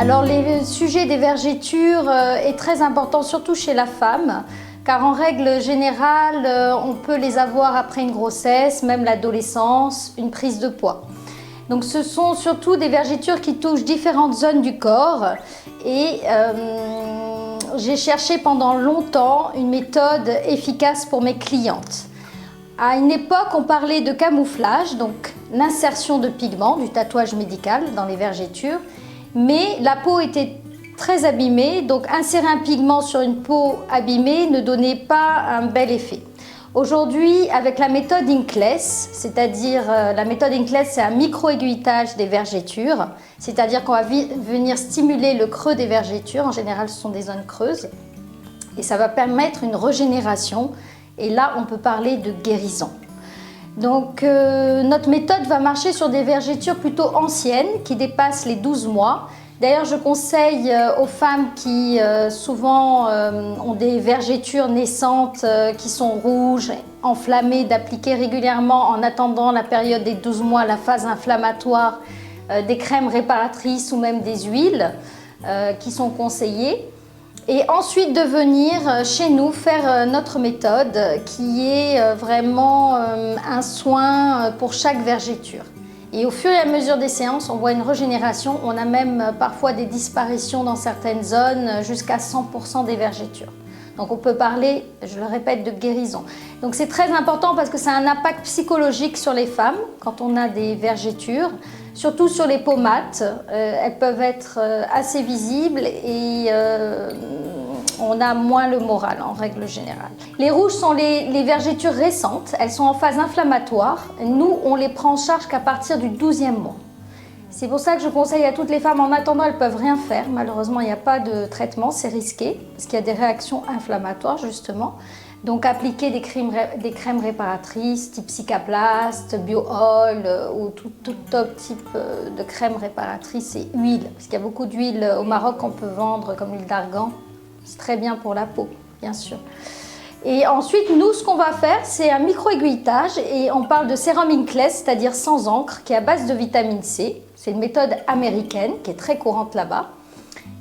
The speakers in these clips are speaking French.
Alors le sujet des vergétures est très important, surtout chez la femme, car en règle générale, on peut les avoir après une grossesse, même l'adolescence, une prise de poids. Donc ce sont surtout des vergétures qui touchent différentes zones du corps et j'ai cherché pendant longtemps une méthode efficace pour mes clientes. À une époque, on parlait de camouflage, donc l'insertion de pigments, du tatouage médical dans les vergétures. Mais la peau était très abîmée, donc insérer un pigment sur une peau abîmée ne donnait pas un bel effet. Aujourd'hui, avec la méthode Inkless, c'est-à-dire la méthode Inkless, c'est un micro-aiguilletage des vergétures, c'est-à-dire qu'on va venir stimuler le creux des vergétures, en général ce sont des zones creuses, et ça va permettre une régénération, et là on peut parler de guérison. Donc notre méthode va marcher sur des vergétures plutôt anciennes qui dépassent les 12 mois. D'ailleurs, je conseille aux femmes qui souvent ont des vergétures naissantes qui sont rouges, enflammées, d'appliquer régulièrement en attendant la période des 12 mois, la phase inflammatoire, des crèmes réparatrices ou même des huiles qui sont conseillées. Et ensuite de venir chez nous faire notre méthode qui est vraiment un soin pour chaque vergéture. Et au fur et à mesure des séances, on voit une régénération. On a même parfois des disparitions dans certaines zones jusqu'à 100% des vergétures. Donc on peut parler, je le répète, de guérison. Donc c'est très important parce que ça a un impact psychologique sur les femmes quand on a des vergétures. Surtout sur les peaux mates, elles peuvent être assez visibles et on a moins le moral en règle générale. Les rouges sont les vergétures récentes, elles sont en phase inflammatoire. Nous, on les prend en charge qu'à partir du 12e mois. C'est pour ça que je conseille à toutes les femmes, en attendant, elles ne peuvent rien faire. Malheureusement, il n'y a pas de traitement, c'est risqué, parce qu'il y a des réactions inflammatoires justement. Donc appliquer des crèmes réparatrices type Cicaplast, Biool ou tout autre type de crème réparatrice et huile. Parce qu'il y a beaucoup d'huiles au Maroc qu'on peut vendre comme l'huile d'argan. C'est très bien pour la peau, bien sûr. Et ensuite, nous, ce qu'on va faire, c'est un micro-aiguilletage et on parle de sérum Inkless, c'est-à-dire sans encre, qui est à base de vitamine C. C'est une méthode américaine qui est très courante là-bas.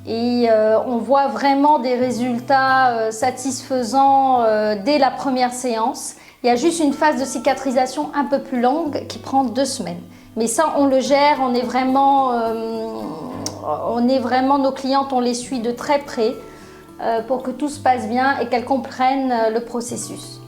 Et on voit vraiment des résultats satisfaisants dès la première séance. Il y a juste une phase de cicatrisation un peu plus longue qui prend 2 semaines. Mais ça, on le gère, on est vraiment nos clientes, on les suit de très près pour que tout se passe bien et qu'elles comprennent le processus.